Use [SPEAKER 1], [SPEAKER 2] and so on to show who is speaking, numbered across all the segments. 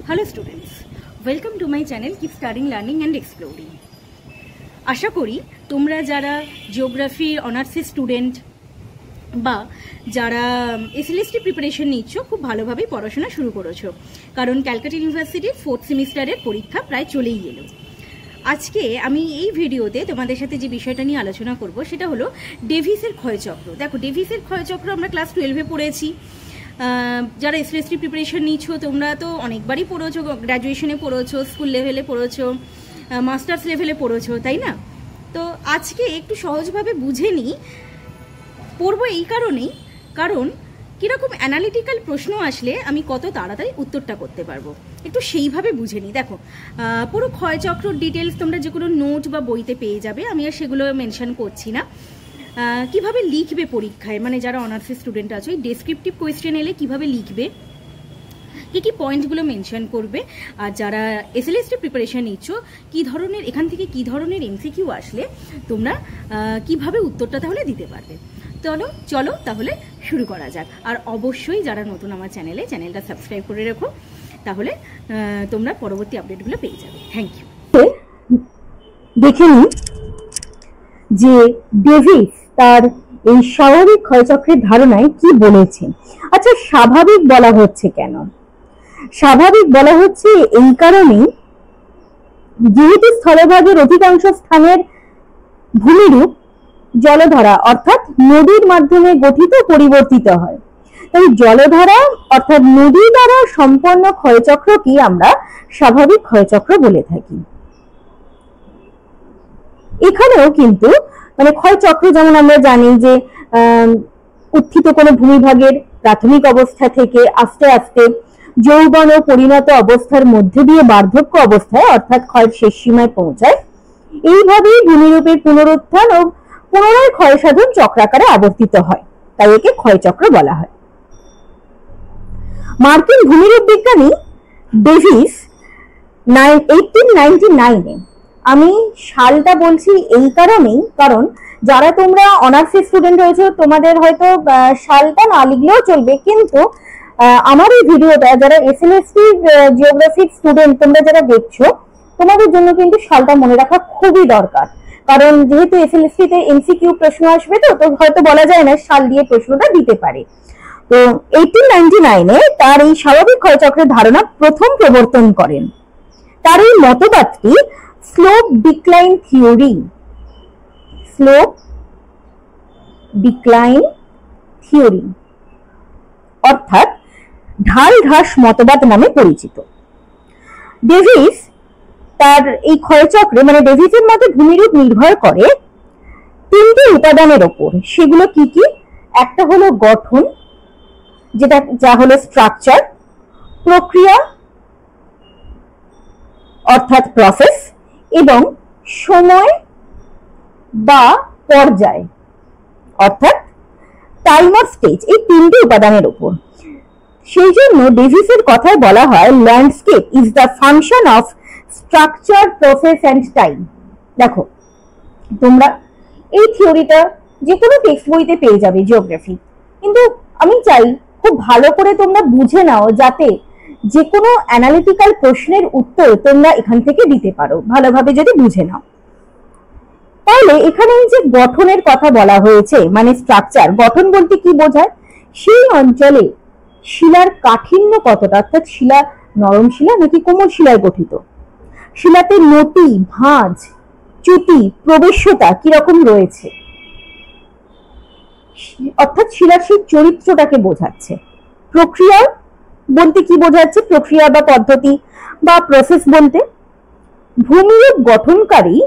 [SPEAKER 1] Hello students, welcome to my channel Keep Studying, Learning and Exploring. আশা করি তোমরা যারা geography অনার্সের স্টুডেন্ট বা যারা এসএলএসটি প্রিপারেশন নিচ্ছ খুব ভালোভাবেই পড়াশোনা শুরু করেছো, কারণ ক্যালকাটা ইউনিভার্সিটির 4th সেমিস্টারের পরীক্ষা প্রায় চলেই এলো। আজকে আমি এই ভিডিওতে তোমাদের সাথে যে বিষয়টা নিয়ে আলোচনা করব সেটা হলো ডেভিসের ক্ষয়চক্র। দেখো, ডেভিসের ক্ষয়চক্র আমরা ক্লাস 12-এ পড়েছি। যারা এসএলএসটি প্রিপারেশন নিচ্ছ তোমরা তো অনেকবারই পড়েছো, গ্র্যাজুয়েশনে পড়েছো, স্কুল লেভেলে পড়েছো, মাস্টার্স লেভেলে পড়েছো, তাই না? তো আজকে একটু সহজভাবে বুঝে নিই, পড়বো এই কারণেই, কারণ কীরকম অ্যানালিটিক্যাল প্রশ্ন আসলে আমি কত তাড়াতাড়ি উত্তরটা করতে পারবো, একটু সেইভাবে বুঝে নিই। দেখো, পুরো ক্ষয়চক্রর ডিটেলস তোমরা যে কোনো নোট বা বইতে পেয়ে যাবে, আমি আর সেগুলো মেনশন করছি না। কিভাবে লিখবে পরীক্ষায়, মানে যারা অনার্সের স্টুডেন্ট আছে, এই ডেসক্রিপটিভ কোয়েশ্চেন এলে কিভাবে লিখবে, কী পয়েন্টগুলো মেনশন করবে, আর যারা এসএলএসটি প্রিপারেশন নিচ্ছ কী ধরনের, এখান থেকে কী ধরনের এমসিকিউ আসলে তোমরা কিভাবে উত্তরটা তাহলে দিতে পারবে। চলো তাহলে শুরু করা যাক। আর অবশ্যই যারা নতুন আমার চ্যানেলটা সাবস্ক্রাইব করে রেখো, তাহলে তোমরা পরবর্তী আপডেটগুলো পেয়ে যাবে। Thank you.
[SPEAKER 2] দেখে নিই যে ডেভিস তার এই স্বাভাবিক ক্ষয়চক্রের ধারণায় কি বলেছেন। আচ্ছা, স্বাভাবিক বলা হচ্ছে কেন? স্বাভাবিক বলা হচ্ছে এই কারণেই, যেহেতু স্থলভাগের অধিকাংশ স্থানের ভূমিরূপ জলধারা অর্থাৎ নদীর মাধ্যমে গঠিত পরিবর্তিত হয়, তাই জলধারা অর্থাৎ নদী দ্বারা সম্পন্ন ক্ষয়চক্রকে আমরা স্বাভাবিক ক্ষয়চক্র বলে থাকি। এখানেও কিন্তু মানে ক্ষয়চক্র যেমন আমরা জানি যে উত্থিত কোনো ভূমিভাগের প্রাথমিক অবস্থা থেকে আস্তে আস্তে যৌবন ও পরিণত অবস্থার মধ্যে দিয়ে বার্ধক্য অবস্থায় অর্থাৎ ক্ষয়ের শেষ সীমায় পৌঁছায়, এইভাবেই ভূমিরূপের পুনরুত্থান ও পুনরায় ক্ষয় সাধন চক্রাকারে আবর্তিত হয়, তাই একে ক্ষয়চক্র বলা হয়। মার্কিন ভূমিরূপ বিজ্ঞানী ডেভিস 1899-এ, আমি সালটা বলছি এই কারণেই, কারণ যারা তোমরা অনার্সের স্টুডেন্ট রয়েছে তোমাদের হয়তো সালটা না লিখলেও চলবে, কিন্তু আমার এই ভিডিওটা যারা এসএলএসটি জিওগ্রাফির স্টুডেন্ট তোমরা যারা দেখছো, তোমাদের জন্য কিন্তু সালটা মনে রাখা খুবই দরকার, কারণ যেহেতু এসএলএসটি তে এমসিকিউ প্রশ্ন আসবে, তো হয়তো বলা যায় না সাল দিয়ে প্রশ্নটা দিতে পারে। তো 1899-এ তার এই স্বাভাবিক ক্ষয়চক্রের ধারণা প্রথম প্রবর্তন করেন। তার এই মতবাদটি স্লোপ ডিক্লাইন থিওরি, অর্থাৎ ঢাল হ্রাস মতবাদ নামে পরিচিত। ডেভিস তার এই ক্ষয়চক্রে, মানে ডেভিসের মতে ভূমিরূপ নির্ভর করে 3টি উপাদানের ওপর। সেগুলো কি কি? একটা হলো গঠন, যা হলো স্ট্রাকচার, প্রক্রিয়া অর্থাৎ প্রসেস, এবং সময় বা পর্যায় অর্থাৎ টাইম অর স্টেজ, এই 3টি উপাদানের উপর। সেই জন্য ডেভিসের কথায় বলা হয় landscape is the function of structure, process and time. দেখো, তোমরা এই থিওরিটা যে কোনো টেক্সট বইতে পেয়ে যাবে জিওগ্রাফি, কিন্তু আমি চাই খুব ভালো করে তোমরা বুঝে নাও, যাতে যে কোনো অ্যানালিটিক্যাল প্রশ্নের উত্তর তোমরা এখান থেকে দিতে পারো ভালোভাবে যদি বুঝে নাও। তাহলে এখানে যে গঠনের কথা বলা হয়েছে, মানে স্ট্রাকচার, গঠন বলতে কি বোঝায়? সেই অঞ্চলে শিলার কাঠিন্য কতটা, অর্থাৎ শিলা নরম শিলা নাকি কোমল শিলায় গঠিত, শিলাতে নতি, ভাঁজ, চ্যুতি, প্রবেশ্যতা কিরকম রয়েছে, অর্থাৎ শিলার সেই চরিত্রটাকে বোঝাচ্ছে। প্রক্রিয়া বলতে কি বোঝাচ্ছে? প্রক্রিয়া বা পদ্ধতি বা প্রসেস বলতে ভূমিরূপ গঠনকারী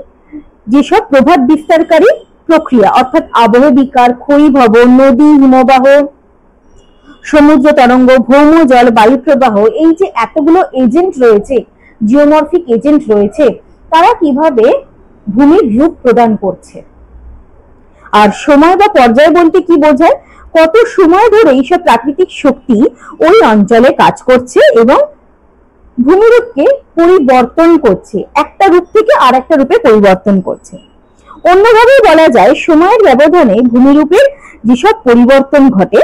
[SPEAKER 2] যেসব প্রভাব বিস্তারকারী প্রক্রিয়া, অর্থাৎ আবহ বিকার, ক্ষয়ীভবন, নদী, হিমবাহ, সমুদ্র তরঙ্গ, ভৌম জল, বায়ু প্রবাহ, এই যে এতগুলো এজেন্ট রয়েছে, জিওমরফিক এজেন্ট রয়েছে, তারা কিভাবে ভূমির রূপ প্রদান করছে। আর সময় বা পর্যায় বলতে কি বোঝায়? কত সময় ধরে এইসব প্রাকৃতিক শক্তি ওই অঞ্চলে কাজ করছে এবং ভূমিরূপকে পরিবর্তন করছে, একটা রূপ থেকে আর একটা রূপে পরিবর্তন করছে। অন্যভাবে বলা যায়, সময়ের ব্যবধানে ভূমিরূপের যেসব পরিবর্তন ঘটে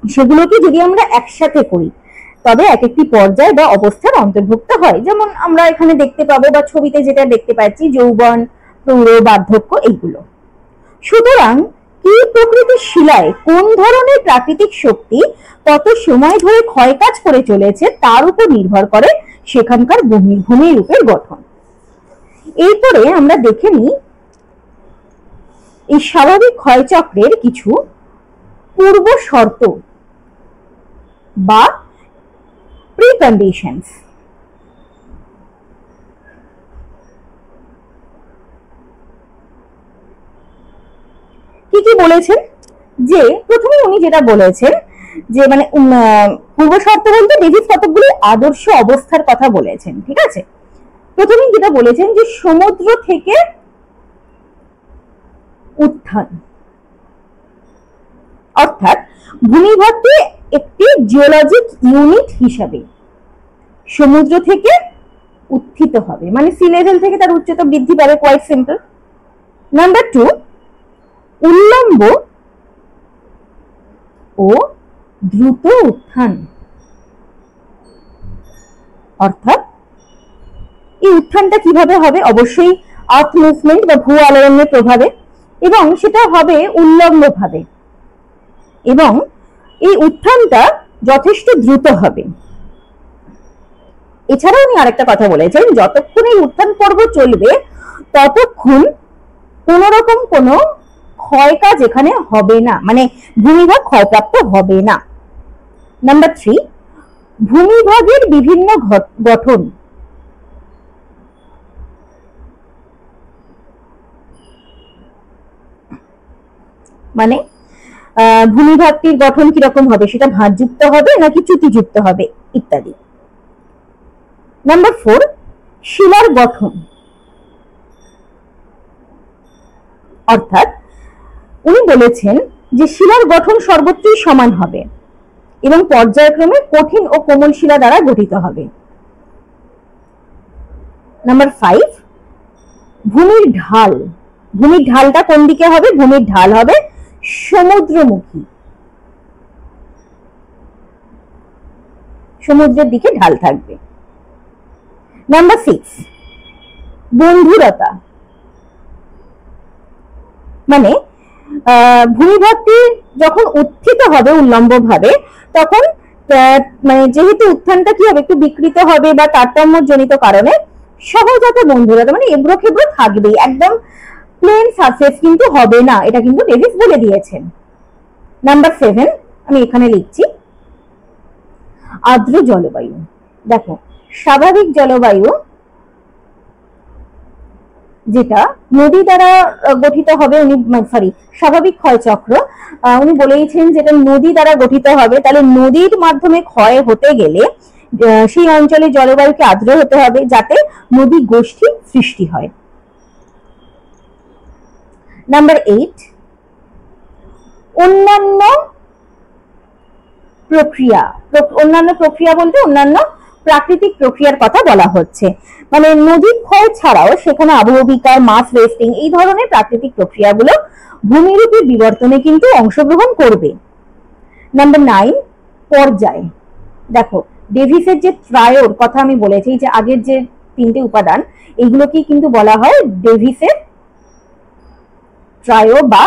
[SPEAKER 2] সেগুলোকে যদি আমরা একসাথে করি, তবে এক একটি পর্যায় বা অবস্থার অন্তর্ভুক্ত হয়। যেমন আমরা এখানে দেখতে পাবো বা ছবিতে যেটা দেখতে পাচ্ছি, যৌবন, প্রৌঢ়, বার্ধক্য, এইগুলো। সুতরাং কি প্রকৃতির শিলায় কোন ধরনের প্রাকৃতিক শক্তি কত সময় ধরে ক্ষয়কাজ করে চলেছে তার উপর নির্ভর করে সেখানকার ভূমিরূপের গঠন। এরপরে আমরা দেখে নিই এই স্বাভাবিক ক্ষয়চক্রের কিছু পূর্ব শর্ত বা প্রিকন্ডিশনস। কি কি বলেছেন, যে প্রথমে উনি যেটা বলেছেন যে মানে পূর্ব শর্ত বলতে ডেভিস কতকগুলি আদর্শ অবস্থার কথা বলেছেন, ঠিক আছে। প্রথমে যেটা বলেছেন যে সমুদ্র থেকে উত্থান, অর্থাৎ ভূমিভাগকে একটি জিওলজিক ইউনিট হিসাবে সমুদ্র থেকে উত্থিত হবে, মানে সি লেভেল থেকে তার উচ্চতা বৃদ্ধি পাবে, কোয়াইট সিম্পল। নাম্বার 2, উল্লম্ব ও দ্রুত উত্থান, অর্থাৎ এই উত্থানটা কিভাবে হবে, অবশ্যই আর্থ মুভমেন্ট বা ভূ আলোড়নের প্রভাবে, এবং সেটা হবে উল্লম্ব ভাবে, এবং এই উত্থানটা যথেষ্ট দ্রুত হবে। এছাড়াও উনি আরেকটা কথা বলেছেন, যতক্ষণ এই উত্থান পর্ব চলবে ততক্ষণ কোন রকম কোনো ক্ষয়কাজ এখানে হবে না, মানে ভূমিভাগ ক্ষয়প্রাপ্ত হবে না। নাম্বার 3, ভূমিভাগের বিভিন্ন গঠন, মানে ভূমিভাগটির গঠন কিরকম হবে, সেটা ভাঁজযুক্ত হবে নাকি চ্যুতিযুক্ত হবে, ইত্যাদি। নাম্বার 4, শিলার গঠন, অর্থাৎ উনি বলেছেন যে শিলার গঠন সর্বত্রই সমান হবে এবং পর্যায়ক্রমে কঠিন ও কোমল শিলা দ্বারা গঠিত হবে। নাম্বার 5, ভূমির ঢাল, ভূমির ঢালটা কোন দিকে হবে, ভূমির ঢাল হবে সমুদ্রমুখী, সমুদ্রের দিকে ঢাল থাকবে। নাম্বার 6, বন্ধুরতা, মানে ভূমিভাগটি যখন উত্থিত হবে উল্লম্ব ভাবে তখন মানে যেহেতু উত্থানটা কি হবে, একটু বিকৃত হবে বা তারতম্য জনিত কারণে সহজাত বন্ধুরতা, মানে এবড়ো খেবড়ো থাকবেই, একদম প্লেন সারফেস কিন্তু হবে না, এটা কিন্তু ডেভিস বলে দিয়েছেন। নাম্বার 7, আমি এখানে লিখছি আর্দ্র জলবায়ু। দেখো, স্বাভাবিক জলবায়ু যেটা নদী দ্বারা গঠিত হবে, উনি স্বাভাবিক ক্ষয়চক্র উনি বলেইছেন যেটা নদী দ্বারা গঠিত হবে, তাহলে নদীর মাধ্যমে ক্ষয় হতে গেলে সেই অঞ্চলের জলবায়ুকে আর্দ্র হতে হবে যাতে নদী গোষ্ঠী সৃষ্টি হয়। নাম্বার 8, অন্যান্য প্রক্রিয়া, অন্যান্য প্রক্রিয়া বলতে অন্যান্য প্রাকৃতিক প্রক্রিয়ার কথা বলা হচ্ছে, মানে নদীর ক্ষয় ছাড়াও সেখানে আবহবিকার, মাস ওয়েস্টিং, এই ধরনের প্রাকৃতিক প্রক্রিয়াগুলো ভূমিরূপের বিবর্তনে কিন্তু অংশগ্রহণ করবে। নাম্বার 9, পর্যায়। দেখো, ডেভিসের যে ট্রায়োর কথা আমি বলেছি, যে আগের যে 3টে উপাদান, এইগুলোকেই কিন্তু বলা হয় ডেভিসের ট্রায়ো বা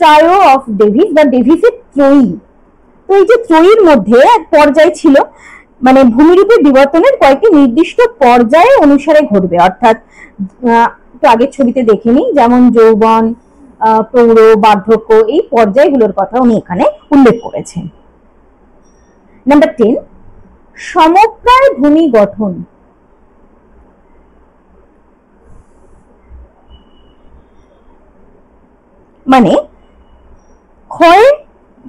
[SPEAKER 2] ট্রায়ো অফ ডেভিস বা ডেভিসের ত্রয়ী। তো এই যে ত্রয়ীর মধ্যে এক পর্যায় ছিল, মানে ভূমিরূপের বিবর্তনের কয়েকটি নির্দিষ্ট পর্যায়ে অনুসারে ঘটবে, অর্থাৎ তো আগের ছবিতে দেখিনি, যেমন যৌবন, প্রৌঢ়, বার্ধক্য, এই পর্যায়গুলোর কথা উনি এখানে উল্লেখ করেছেন। নাম্বার 10, সমপ্রায় ভূমি গঠন, মানে ক্ষয়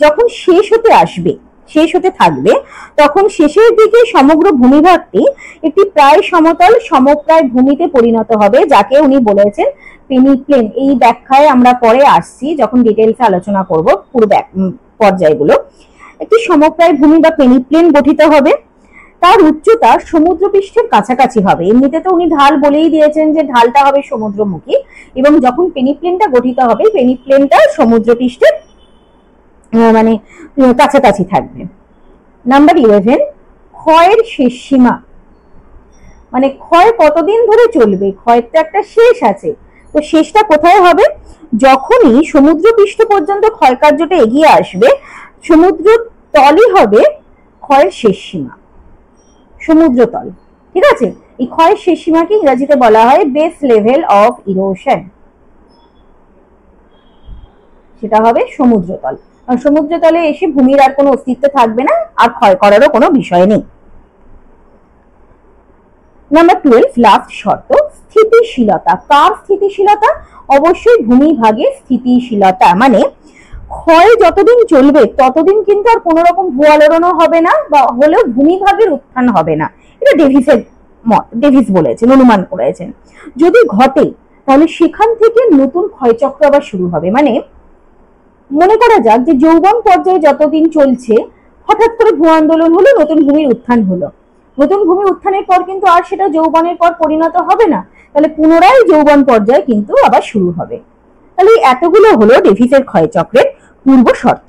[SPEAKER 2] যখন শেষ হতে আসবে, শেষ হতে থাকবে, তখন শেষের দিকে সমগ্র ভূমিভাগটি একটি প্রায় সমতল সমপ্রায় ভূমিতে পরিণত হবে, যাকে উনি বলেছেন পেনিপ্লেন। এই ব্যাখ্যায় আমরা পরে আসছি যখন ডিটেইলসে আলোচনা করব পুরো পর্যায়গুলো। একটি সমপ্রায় ভূমি বা পেনিপ্লেন গঠিত হবে, তার উচ্চতা সমুদ্রপৃষ্ঠের কাছাকাছি হবে। এমনিতে তো উনি ঢাল বলেই দিয়েছেন যে ঢালটা হবে সমুদ্রমুখী, এবং যখন পেনিপ্লেনটা গঠিত হবে পেনিপ্লেনটা সমুদ্রপৃষ্ঠের মানে কাছাকাছি থাকবে। নাম্বার 11, ক্ষয়ের শেষ সীমা, মানে ক্ষয় কতদিন ধরে চলবে, ক্ষয়ের তো একটা শেষ আছে, তো শেষটা কোথায় হবে? যখনই সমুদ্র পৃষ্ঠ পর্যন্ত ক্ষয় কার্যটা এগিয়ে আসবে, সমুদ্র তলই হবে ক্ষয়ের শেষ সীমা, সমুদ্রতল। ঠিক আছে, এই ক্ষয়ের শেষ সীমাকে ইংরেজিতে বলা হয় বেস লেভেল অফ ইরোশন, সেটা হবে সমুদ্রতল। আর সমুদ্রতলে এসে ভূমির আর কোনো অস্তিত্ব থাকবে না, আর ক্ষয় করারও কোনো বিষয় নেই। নাম্বার 12, লাস্ট শর্ত, স্থিতিশীলতা। কার স্থিতিশীলতা? অবশ্যই ভূমিভাগের স্থিতিশীলতা, মানে ক্ষয় যতদিন চলবে ততদিন কিন্তু আর কোনো রকম ভূয়ালোড়নও হবে না, বা হলেও ভূমিভাগের উত্থান হবে না। এটা ডেভিসের মত, ডেভিস বলেছেন, অনুমান করেছেন। যদি ঘটে তাহলে সেখান থেকে নতুন ক্ষয়চক্র আবার শুরু হবে। মানে মনে করা যাক যে যৌবন পর্যায়ে যতদিন চলছে, হঠাৎ করে ভূ আন্দোলন হলো, নতুন ভূমির উত্থান হলো। নতুন ভূমি উত্থানের পর কিন্তু আর সেটা যৌবনের পর পরিণত হবে না, তাহলে পুনরায় যৌবন পর্যায়ে কিন্তু আবার শুরু হবে। তাহলে এতগুলো হলো ডেভিসের ক্ষয়চক্রের পূর্ব শর্ত।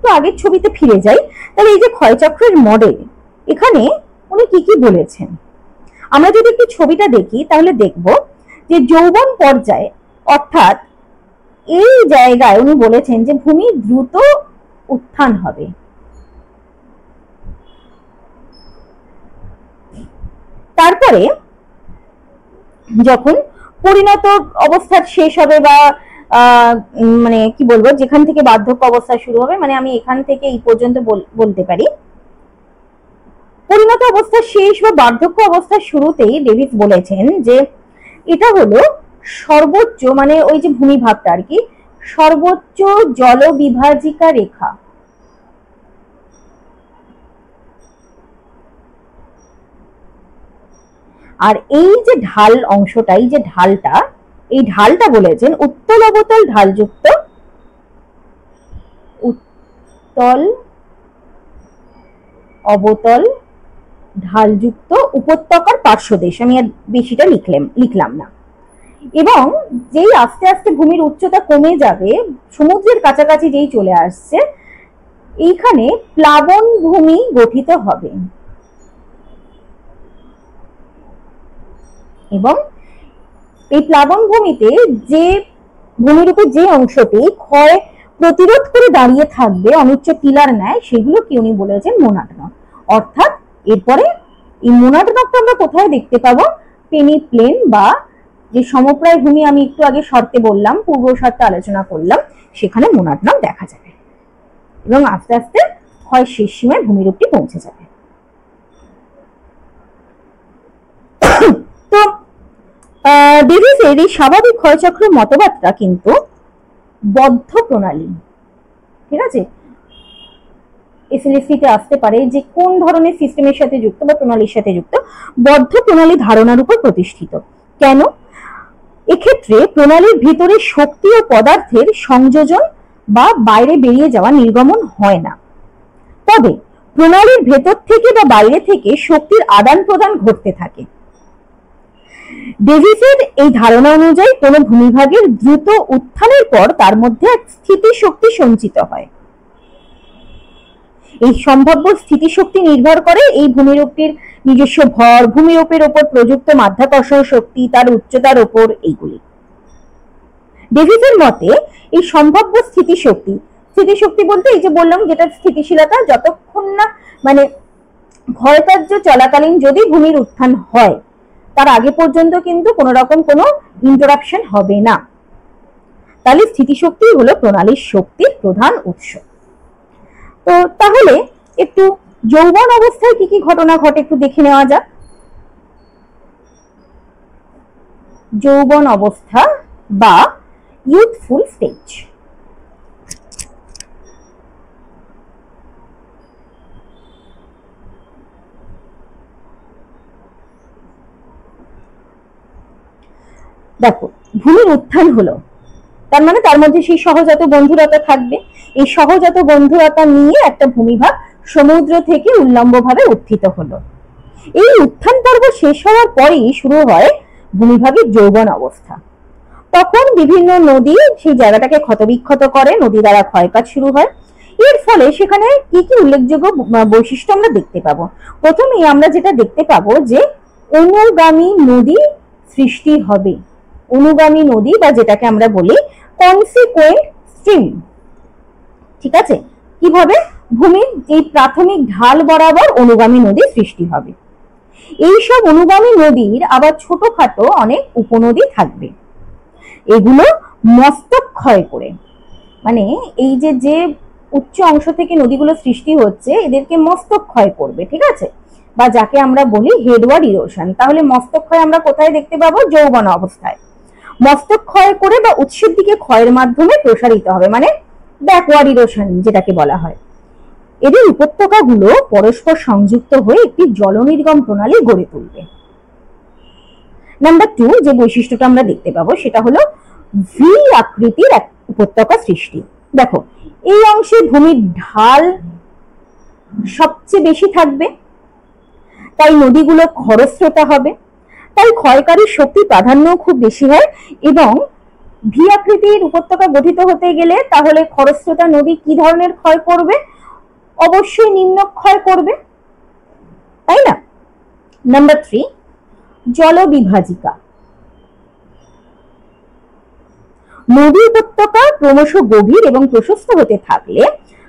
[SPEAKER 2] তো আগের ছবিতে ফিরে যাই। তাহলে এই যে ক্ষয়চক্রের মডেল, এখানে উনি কি কি বলেছেন? আমরা যদি একটু ছবিটা দেখি তাহলে দেখব যে যৌবন পর্যায়ে, অর্থাৎ এই জায়গায় উনি বলেছেন যে ভূমি দ্রুত উত্থান হবে। তারপরে যখন পরিণত অবস্থা শেষ হবে, বা মানে কি বলবো, যেখান থেকে বার্ধক্য অবস্থা শুরু হবে, মানে আমি এখান থেকে এই পর্যন্ত বলতে পারি, পরিণত অবস্থা শেষ বা বার্ধক্য অবস্থার শুরুতেই ডেভিস বলেছেন যে এটা হলো সর্বোচ্চ, মানে ওই যে ভূমিভাগটা আর কি, সর্বোচ্চ জলবিভাজিকা রেখা। আর এই যে ঢাল অংশটা, এই যে ঢালটা, এই ঢালটা বলেছেন উত্তল অবতল ঢালযুক্ত, উত্তল অবতল ঢালযুক্ত উপত্যকার পার্শ্বদেশ। আমি আর বেশিটা লিখলাম না। এবং যেই আস্তে আস্তে ভূমির উচ্চতা কমে যাবে, সমুদ্রের কাছাকাছি যেই চলে আসছে, এইখানে প্লাবন ভূমি গঠিত হবে। এবং এই প্লাবন ভূমিতে যে ভূমির উপর যে অংশটি ক্ষয় প্রতিরোধ করে দাঁড়িয়ে থাকবে অনুচ্চ টিলার ন্যায়, সেগুলো কি উনি বলেছেন মোনাড নক। অর্থাৎ এরপরে এই মোনাড নকটা আমরা কোথায় দেখতে পাবো? পেনিপ্লেন বা যে সমপ্রায় ভূমি আমি একটু আগে শর্তে বললাম, পূর্ব শর্তে আলোচনা করলাম, সেখানে মোনাড নক দেখা যাবে এবং আস্তে আস্তে ক্ষয় শেষ সীমায় ভূমিরূপটি পৌঁছে যাবে। তো ডেভিসের এই স্বাভাবিক ক্ষয়চক্র মতবাদটা কিন্তু বদ্ধ প্রণালী, ঠিক আছে, এসএলএসসিতে আসতে পারে যে কোন ধরনের সিস্টেমের সাথে যুক্ত বা প্রণালীর সাথে যুক্ত, বদ্ধ প্রণালী ধারণার উপর প্রতিষ্ঠিত। কেন? এক্ষেত্রে প্রণালীর ভিতরে শক্তি ও পদার্থের সংযোজন বা বাইরে বেরিয়ে যাওয়া নির্গমন হয় না, তবে প্রণালীর ভেতর থেকে বা বাইরে থেকে শক্তির আদান প্রদান ঘটতে থাকে। ডেভিসের এই ধারণা অনুযায়ী কোন ভূমিভাগের দ্রুত উত্থানের পর তার মধ্যে এক স্থিতিশক্তি সঞ্চিত হয়। এই সম্ভাব্য স্থিতিশক্তি নির্ভর করে এই ভূমিরূপটির নিজস্ব ভর, ভূমিরূপের উপর প্রযুক্ত মাধ্যাকর্ষণ শক্তি, তার উচ্চতার উপর, এইগুলি। ডেভিসের মতে এই সম্ভাব্য স্থিতিশক্তি বলতে এই যে বললাম যেটা স্থিতিশীলতা, যতক্ষণ না মানে ক্ষয়কার্য চলাকালীন যদি ভূমির উত্থান হয় তার আগে পর্যন্ত কিন্তু কোন রকম কোনো ইন্টারাপশন হবে না। তাহলে স্থিতিশক্তি হলো প্রণালীর শক্তির প্রধান উৎস। তো তাহলে একটু যৌবন অবস্থায় কি কি ঘটনা ঘটে একটু দেখে নেওয়া যাক। যৌবন অবস্থা বা ইউথফুল স্টেজ। দেখো, ভূমির উত্থান হলো, তার মানে তার মধ্যে সেই সহজাত বন্ধুরতা থাকবে। এই সহজাত বন্ধুরতা নিয়ে একটা ভূমিভাগ সমুদ্র থেকে উল্লম্বভাবে উত্থিত হলো। এই উত্থান পর্ব শেষ হওয়ার পরেই শুরু হয় ভূমিভাগের যৌবন অবস্থা। তখন বিভিন্ন নদী সেই জায়গাটাকে ক্ষতবিক্ষত করে, নদী দ্বারা ক্ষয়কাজ শুরু হয়। এর ফলে সেখানে কি কি উল্লেখযোগ্য বৈশিষ্ট্য আমরা দেখতে পাবো। প্রথমেই আমরা যেটা দেখতে পাবো যে অনুগামী নদী সৃষ্টি হবে। অনুগামী নদী বা যেটাকে আমরা বলি কনসিকুয়েন্ট স্ট্রিম। ঠিক আছে, কিভাবে? ভূমির এই প্রাথমিক ঢাল বরাবর অনুগামী নদী সৃষ্টি হবে। এইসব অনুগামী নদীর আবার ছোটখাটো অনেক উপনদী থাকবে। এগুলো মস্তক ক্ষয় করে, মানে এই যে উচ্চ অংশ থেকে নদীগুলো সৃষ্টি হচ্ছে এদেরকে মস্তক ক্ষয় করবে। ঠিক আছে, বা যাকে আমরা বলি হেডওয়ার্ড ইরোশন। তাহলে মস্তক ক্ষয় আমরা কোথায় দেখতে পাবো? যৌবন অবস্থায়। মস্তক ক্ষয় করে বা উৎসের দিকে ক্ষয়ের মাধ্যমে প্রসারিত হবে, মানে ব্যাকওয়ার্ড ইরোশন যেটাকে বলা হয়। এদের উপত্যকাগুলো পরস্পর সংযুক্ত হয়ে একটি জলনির্গম প্রণালী গড়ে তুলবে। নাম্বার 2 যে বৈশিষ্ট্যটা আমরা দেখতে পাবো সেটা হলো ভি আকৃতির এক উপত্যকা সৃষ্টি। দেখো, এই অংশে ভূমির ঢাল সবচেয়ে বেশি থাকবে, তাই নদীগুলো খরস্রোতা হবে, তাই ক্ষয়কারী শক্তি প্রাধান্য খুব বেশি হয়। এবং ভি আকৃতির উপত্যকা গঠিত হতে গেলে তাহলে খরস্রোতা নদী কি ধরনের ক্ষয় করবে? অবশ্যই নিম্ন ক্ষয় করবে, তাই না? নাম্বার 3 জলবিভাজিকা। নদী উপত্যকা ক্রমশ গভীর এবং প্রশস্ত হতে থাকলে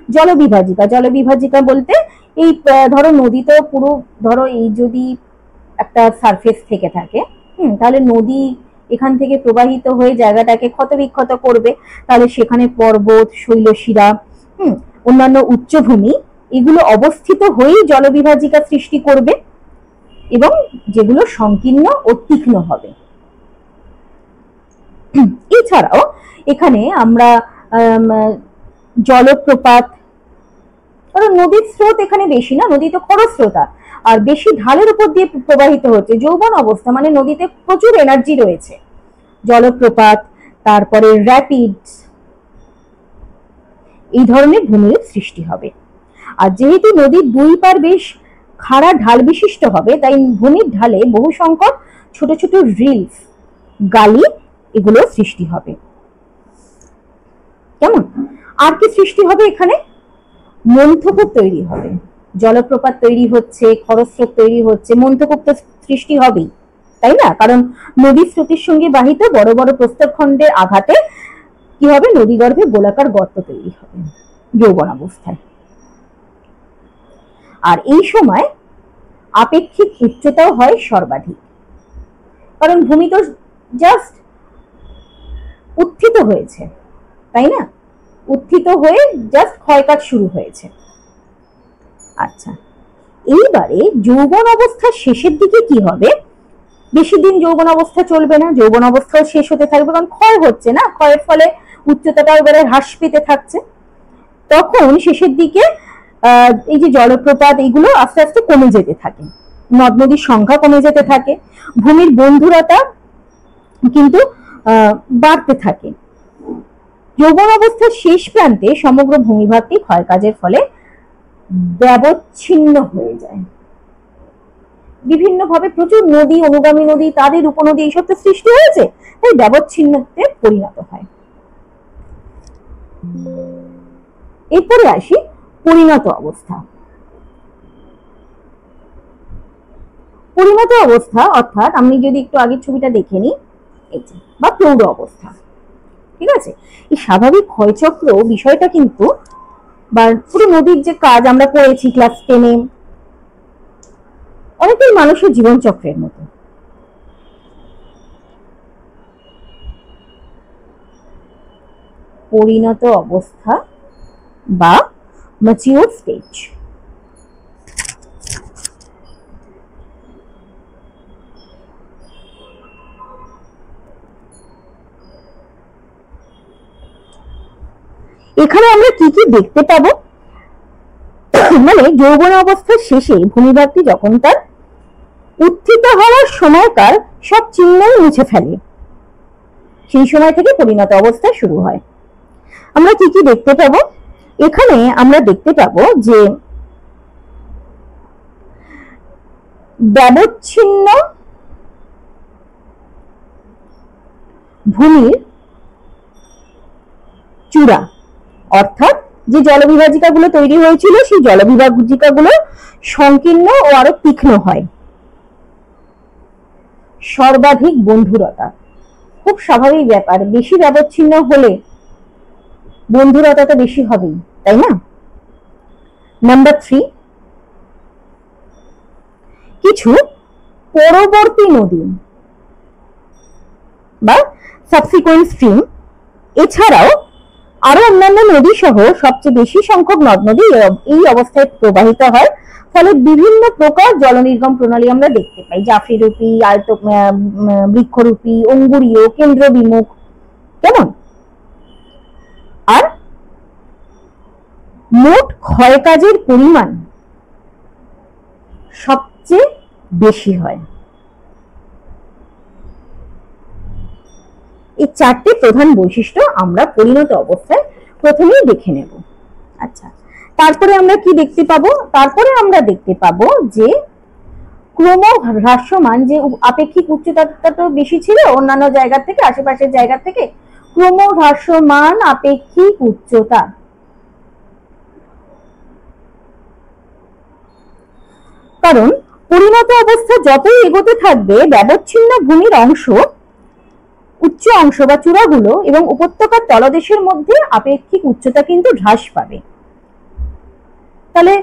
[SPEAKER 2] জলবিভাজিকা, জলবিভাজিকা বলতে এই ধরো নদী তো পুরো ধরো এই যদি একটা সারফেস থেকে থাকে, তাহলে নদী এখান থেকে প্রবাহিত হয়ে জায়গাটাকে ক্ষতবিক্ষত করবে। তাহলে সেখানে পর্বত, শৈলশিরা, অন্যান্য উচ্চভূমি এগুলো অবস্থিত হয়েই জলবিভাজিকা সৃষ্টি করবে এবং যেগুলো সংকীর্ণ ও তীক্ষ্ণ হবে। এছাড়াও এখানে আমরা জলপ্রপাত, কারণ নদীর স্রোত এখানে বেশি না, নদী তো খরস্রোতা আর বেশি ঢালের উপর দিয়ে প্রবাহিত হচ্ছে, যৌবন অবস্থা মানে নদীতে প্রচুর এনার্জি রয়েছে। জলপ্রপাত, তারপরে র্যাপিডস, এই ধরনের ভূমিরূপ সৃষ্টি হবে। আর যেহেতু নদীর দুই পার বেশ খাড়া ঢাল বিশিষ্ট হবে, তাই ভূমির ঢালে বহু সংখ্যক ছোট ছোট রিলস, গালি এগুলো সৃষ্টি হবে। কেমন? আর কি সৃষ্টি হবে? এখানে মন্থকূপ তৈরি হবে। জলপ্রপাত তৈরি হচ্ছে, খরস্রোত তৈরি হচ্ছে, মন্থকূপ তো সৃষ্টি হবেই, তাই না? কারণ নদীর স্রোতের সঙ্গে বাহিত বড় বড় প্রস্তরখণ্ডের আঘাতে কি হবে? নদীগর্ভে গোলাকার গর্ত তৈরি হবে যৌবন অবস্থায়। আর এই সময় আপেক্ষিক উচ্চতাও হয় সর্বাধিক, কারণ ভূমি তো জাস্ট উত্থিত হয়েছে, তাই না? উত্থিত হয়ে জাস্ট ক্ষয়কাজ শুরু হয়েছে। আচ্ছা, এইবারে যৌবন অবস্থার শেষের দিকে কি হবে? বেশি দিন যৌবন অবস্থা চলবে না, যৌবন অবস্থাও শেষ হতে থাকবে, কারণ ক্ষয় হচ্ছে না, ক্ষয়ের ফলে উচ্চতাটাও এবারে হ্রাস পেতে থাকছে। তখন শেষের দিকে এই যে জলপ্রপাত এগুলো আস্তে আস্তে কমে যেতে থাকে, নদ নদীর সংখ্যা কমে যেতে থাকে, ভূমির বন্ধুরতা কিন্তু বাড়তে থাকে। যৌবন অবস্থার শেষ প্রান্তে সমগ্র ভূমিভাগটি ক্ষয়কাজের ফলে ব্যবচ্ছিন্ন হয়ে যায়। বিভিন্ন ভাবে প্রচুর নদী, অনুগামী নদী, তাদের উপনদী এইসব তো সৃষ্টি হয়েছে, তাই ব্যবচ্ছিন্নতে পরিণত হয়। এরপরে আসি পরিণত অবস্থা। পরিণত অবস্থা অর্থাৎ আমি যদি একটু আগের ছবিটা দেখে নিই, এই যে বা প্রৌঢ় অবস্থা। ঠিক আছে, এই স্বাভাবিক ক্ষয়চক্র বিষয়টা কিন্তু বা পুরো নদীর যে কাজ আমরা পড়েছি ক্লাস 10-এ, অনেকটাই মানুষের জীবন চক্রের মতো। পরিণত অবস্থা বা ম্যাচিউর স্টেজ। এখানে আমরা কি কি দেখতে পাবো? মানে যৌবন অবস্থার শেষে ভূমিভাগটি যখন তার উত্থিত হওয়ার সময়কার সব চিহ্নই মুছে ফেলে, সেই সময় থেকে পরিণত অবস্থা শুরু হয়। আমরা কি কি দেখতে পাবো? এখানে আমরা দেখতে পাবো যে ব্যবচ্ছিন্ন ভূমির চূড়া অর্থাৎ যে জলবিভাজিকাগুলো তৈরি হয়েছিল সেই জলবিভাজিকাগুলো সংকীর্ণ ও আরো তীক্ষ্ণ হয়। সর্বাধিক বন্ধুরতা, খুব স্বাভাবিক ব্যাপার, বেশি ব্যবচ্ছিন্ন হলে বন্ধুরতা তো বেশি হবেই, তাই না? নাম্বার 3, কিছু পরবর্তী নদী বা সাবসিকুয়েন্ট স্ট্রিম এছাড়াও আরো অন্যান্য নদী সহ সবচেয়ে বেশি সংখ্যক নদ নদী এই অবস্থায় প্রবাহিত হয়। ফলে বিভিন্ন প্রকার জলনির্গম প্রণালী আমরা দেখতে পাই, জাফরিরূপী, বৃক্ষরূপী, অঙ্গুরীয়, কেন্দ্রবিমুখ, কেমন? আর মোট ক্ষয়কাজের পরিমাণ সবচেয়ে বেশি হয়। এই 4টে প্রধান বৈশিষ্ট্য আমরা পরিণত অবস্থায় প্রথমেই দেখে নেব। আচ্ছা, তারপরে আমরা কি দেখতে পাবো? তারপরে আমরা দেখতে পাবো যে ক্রমহ্রাসমান, যে আপেক্ষিক উচ্চতাটা তো বেশি ছিল অন্যান্য জায়গা থেকে, আশেপাশের জায়গা থেকে, ক্রমহ্রাসমান আপেক্ষিক উচ্চতা। কারণ পরিণত অবস্থা যতই এগোতে থাকবে ব্যবচ্ছিন্ন ভূমির অংশ, উচ্চ অংশ বা চূড়াগুলো এবং উপত্যকার তলদেশের মধ্যে আপেক্ষিক উচ্চতা কিন্তু হ্রাস পাবে। তাহলে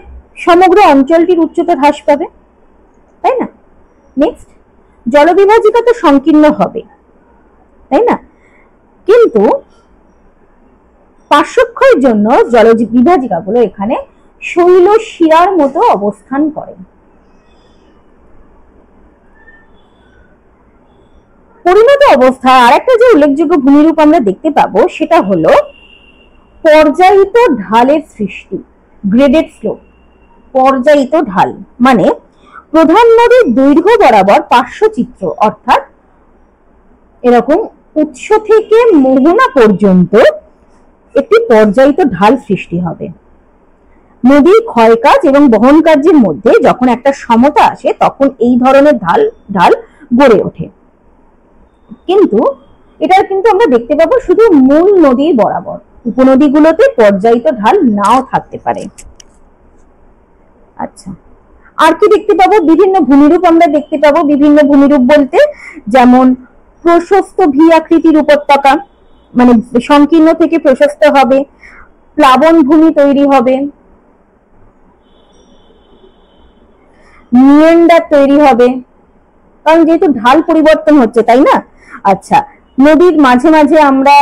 [SPEAKER 2] সমগ্র অঞ্চলটির উচ্চতা হ্রাস পাবে, তাই না? নেক্সট, জলবিভাজিকা তো সংকীর্ণ হবে, তাই না? কিন্তু পার্শ্বক্ষয়ের জন্য জলবিভাজিকাগুলো এখানে শৈল শিরার মতো অবস্থান করে। পরিণত অবস্থা আরেকটা যে উল্লেখযোগ্য ভূমিরূপ আমরা দেখতে পাবো সেটা হলো পর্যায়িত ঢালের সৃষ্টি, গ্রেডেড স্লোপ। পর্যায়িত ঢাল মানে প্রধান নদীর দৈর্ঘ্য বরাবর পার্শ্বচিত্র, অর্থাৎ এরকম উৎস থেকে মোহনা পর্যন্ত একটি পর্যায়িত ঢাল সৃষ্টি হবে। নদীর ক্ষয়কাজ এবং বহন কার্যের মধ্যে যখন একটা সমতা আসে তখন এই ধরনের ঢাল গড়ে ওঠে। কিন্তু এটা কিন্তু আমরা দেখতে পাবো শুধু মূল নদীর বরাবর, উপনদীগুলোতে পর্যায়িত ঢাল নাও থাকতে পারে। আচ্ছা, আর কি দেখতে পাবো? বিভিন্ন ভূমিরূপ আমরা দেখতে পাবো। বিভিন্ন ভূমিরূপ বলতে যেমন প্রশস্ত ভি আকৃতির উপত্যকা, মানে সংকীর্ণ থেকে প্রশস্ত হবে, প্লাবন ভূমি তৈরি হবে, মিয়েন্ডার তৈরি হবে, কারণ যেহেতু ঢাল পরিবর্তন হচ্ছে, তাই না? আচ্ছা, নদীর মাঝে মাঝে আমরা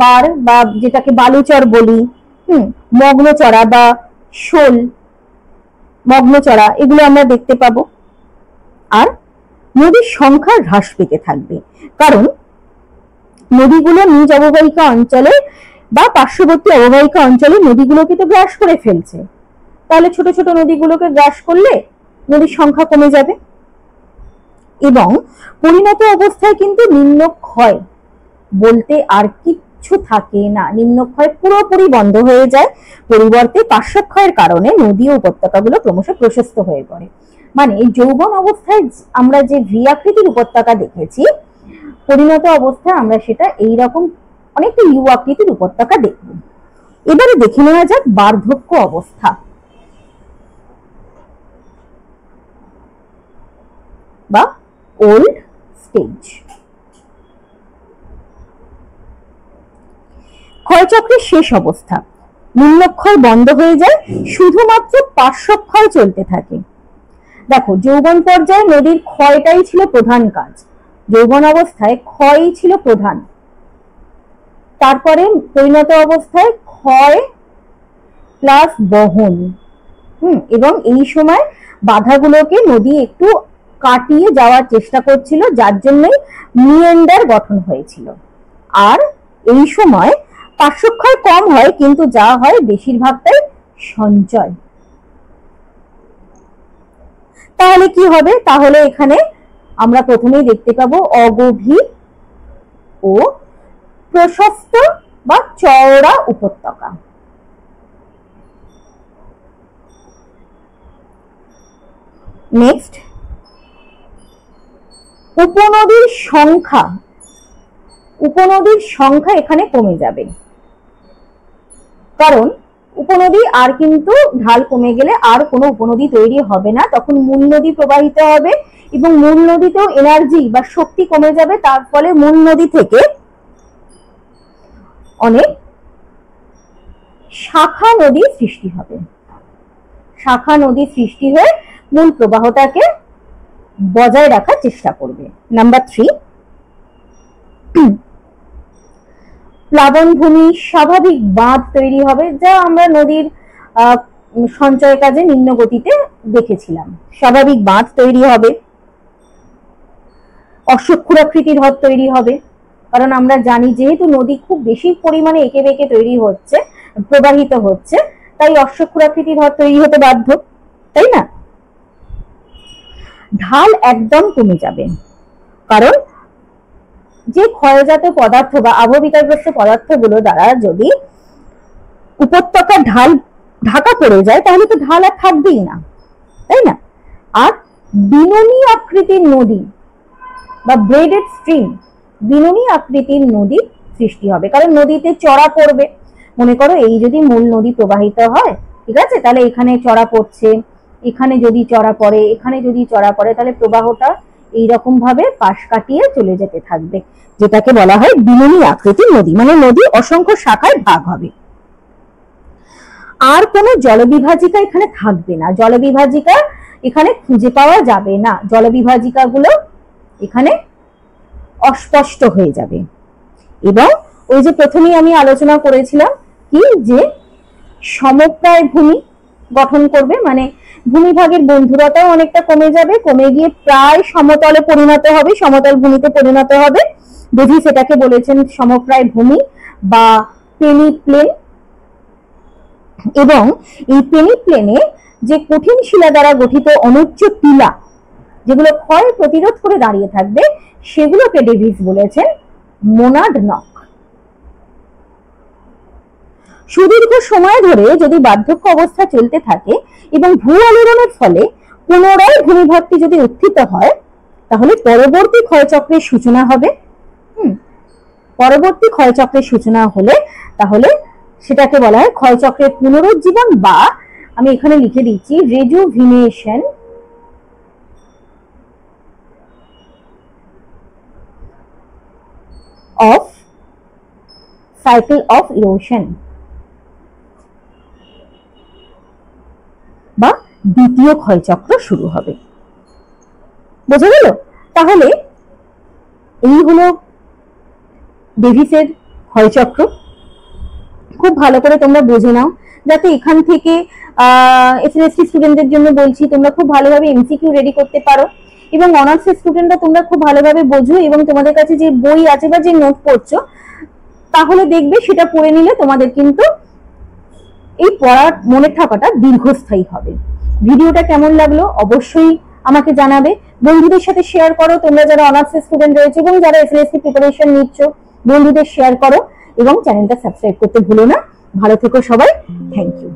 [SPEAKER 2] বার বা যেটাকে বালুচর বলি, মগ্নচড়া বা শোল, মগ্নচড়া, এগুলো আমরা দেখতে পাবো। আর নদীর সংখ্যা হ্রাস পেতে থাকবে, কারণ নদীগুলো নিজ অববাহিকা অঞ্চলে বা পার্শ্ববর্তী অববাহিকা অঞ্চলে নদীগুলোকে তো গ্রাস করে ফেলছে। তাহলে ছোট ছোট নদীগুলোকে গ্রাস করলে নদীর সংখ্যা কমে যাবে। এবং পরিণত অবস্থায় কিন্তু নিম্নক্ষয় বলতে আর কিচ্ছু থাকে না, নিম্নক্ষয় পুরোপুরি বন্ধ হয়ে যায়। পরিবর্তে পার্শ্বক্ষয়ের কারণে নদী ও উপত্যকাগুলো ক্রমশ প্রশস্ত হয়ে পড়ে। মানে যৌবন অবস্থায় আমরা যে ভি আকৃতির উপত্যকা দেখেছি, পরিণত অবস্থায় আমরা সেটা এইরকম অনেকটা ইউ আকৃতির উপত্যকা দেখব। এবারে দেখে নেওয়া যাক বার্ধক্য অবস্থা বা ওল্ড স্টেজ। ক্ষয়চক্রের শেষ অবস্থা, নিম্নক্ষয় বন্ধ হয়ে যায়, শুধুমাত্র পার্শ্বক্ষয় চলতে থাকে। দেখো, যৌবন পর্যায়ে নদীর ক্ষয়টাই ছিল প্রধান কাজ, যৌবন অবস্থায় ক্ষয়ই ছিল প্রধান। তারপরে পরিণত অবস্থায় ক্ষয় প্লাস বহন, এবং এই সময় বাধাগুলোকে নদী একটু কাটিয়ে যাওয়ার চেষ্টা করছিল, যার জন্যই মিয়েন্ডার গঠন হয়েছিল। আর এই সময় পার্শ্বক্ষয় কম হয়, কিন্তু যা হয় বেশিরভাগটাই সঞ্চয়। তাহলে কি হবে? তাহলে এখানে আমরা প্রথমেই দেখতে পাবো অগভীর ও প্রশস্ত বা চওড়া উপত্যকা। নেক্সট, উপনদীর সংখ্যা এখানে কমে যাবে, কারণ উপনদী আর কিন্তু ঢাল কমে গেলে আর কোনো উপনদী তৈরি হবে না, তখন মূল নদী প্রবাহিত হবে এবং মূল নদীতেও এনার্জি বা শক্তি কমে যাবে, তার ফলে মূল নদী থেকে অনেক শাখা নদী সৃষ্টি হবে। শাখা নদী সৃষ্টি হয়ে মূল প্রবাহটাকে বজায় রাখার চেষ্টা করবে। নাম্বার 3, প্লাবন ভূমি, স্বাভাবিক বাঁধ তৈরি হবে, যা আমরা নদীর সঞ্চয় কাজে নিম্ন গতিতে দেখেছিলাম। স্বাভাবিক বাঁধ তৈরি হবে, অশ্বক্ষুরাকৃতির হ্রদ তৈরি হবে, কারণ আমরা জানি যেহেতু নদী খুব বেশি পরিমাণে এঁকে বেঁকে তৈরি হচ্ছে, প্রবাহিত হচ্ছে, তাই অশ্বক্ষুরাকৃতির হ্রদ তৈরি হতে বাধ্য, তাই না? ঢাল একদম কমে যাবে, কারণ যে ক্ষয়জাত পদার্থ বা আবহবিকারগ্রস্ত পদার্থগুলো দ্বারা যদি উপত্যকার ঢাল ঢাকা পড়ে যায় তাহলে তো ঢাল আর থাকবেই না, তাই না? আর বিনুনি আকৃতির নদী বা ব্রেডেড স্ট্রিম, বিনুনি আকৃতির নদী সৃষ্টি হবে, কারণ নদীতে চড়া পড়বে। মনে করো এই যদি মূল নদী প্রবাহিত হয়, ঠিক আছে, তাহলে এখানে চড়া পড়ছে, এখানে যদি চড়া পড়ে, এখানে যদি চড়া পড়ে, তাহলে প্রবাহটা এইরকম ভাবে পাশ কাটিয়ে চলে যেতে থাকবে, যেটাকে বলা হয় বিনুনি আকৃতির নদী, মানে নদী অসংখ্য শাখায় ভাগ হবে। আর কোনো জলবিভাজিকা এখানে থাকবে না, জলবিভাজিকা এখানে খুঁজে পাওয়া যাবে না, জলবিভাজিকা গুলো এখানে অস্পষ্ট হয়ে যাবে। এবং ওই যে প্রথমেই আমি আলোচনা করেছিলাম কি, যে সমপ্রায় ভূমি গঠন করবে, মানে ভূমিভাগের বন্ধুরতাও অনেকটা কমে যাবে, কমে গিয়ে প্রায় সমতলে পরিণত হবে, সমতল ভূমিতে পরিণত হবে। বুঝি সেটাকে বলেছেন সমপ্রায় ভূমি বা পেনি প্লেন। এবং এই পেনি প্লেনে যে কঠিন শিলা দ্বারা গঠিত অনুচ্চ টিলা, যেগুলো ক্ষয় প্রতিরোধ করে দাঁড়িয়ে থাকবে, সেগুলোকে ডেভিস বলেছেন মোনাড নক। সুদীর্ঘ সময় ধরে যদি বার্ধক্য অবস্থা চলতে থাকে এবং ভূ আলোড়নের ফলে পুনরায় ভূমিভাগটি যদি উত্থিত হয়, তাহলে পরবর্তী ক্ষয়চক্রের সূচনা হবে। পরবর্তী ক্ষয়চক্রের সূচনা হলে তাহলে সেটাকে বলা হয় ক্ষয়চক্রের পুনরুজ্জীবন, বা আমি এখানে লিখে দিচ্ছি রেজুভিনেশন অফ সাইকেল অফ ইরোশন, বা দ্বিতীয় ক্ষয়চক্র শুরু হবে। বোঝা গেল? তাহলে এই হলো ডেভিসের ক্ষয়চক্র। খুব ভালো করে তোমরা বুঝে নাও, যাতে এখান থেকে এসএলএসটি স্টুডেন্টদের জন্য বলছি, তোমরা খুব ভালোভাবে এমসিকিউ রেডি করতে পারো এবং অনার্সের স্টুডেন্টরা তোমরা খুব ভালোভাবে বোঝো, এবং তোমাদের কাছে যে বই আছে বা যে নোট পড়ছো, তাহলে দেখবে সেটা পড়ে নিলে তোমাদের কিন্তু এই পড়ার মনে থাকাটা দীর্ঘস্থায়ী হবে। ভিডিওটা কেমন লাগলো অবশ্যই আমাকে জানাবে, বন্ধুদের সাথে শেয়ার করো। তোমরা যারা অনার্সের স্টুডেন্ট রয়েছে এবং যারা এসএলএসটি প্রিপারেশন নিচ্ছ, বন্ধুদের শেয়ার করো এবং চ্যানেলটা সাবস্ক্রাইব করতে ভুলো না। ভালো থেকো সবাই, থ্যাংক ইউ।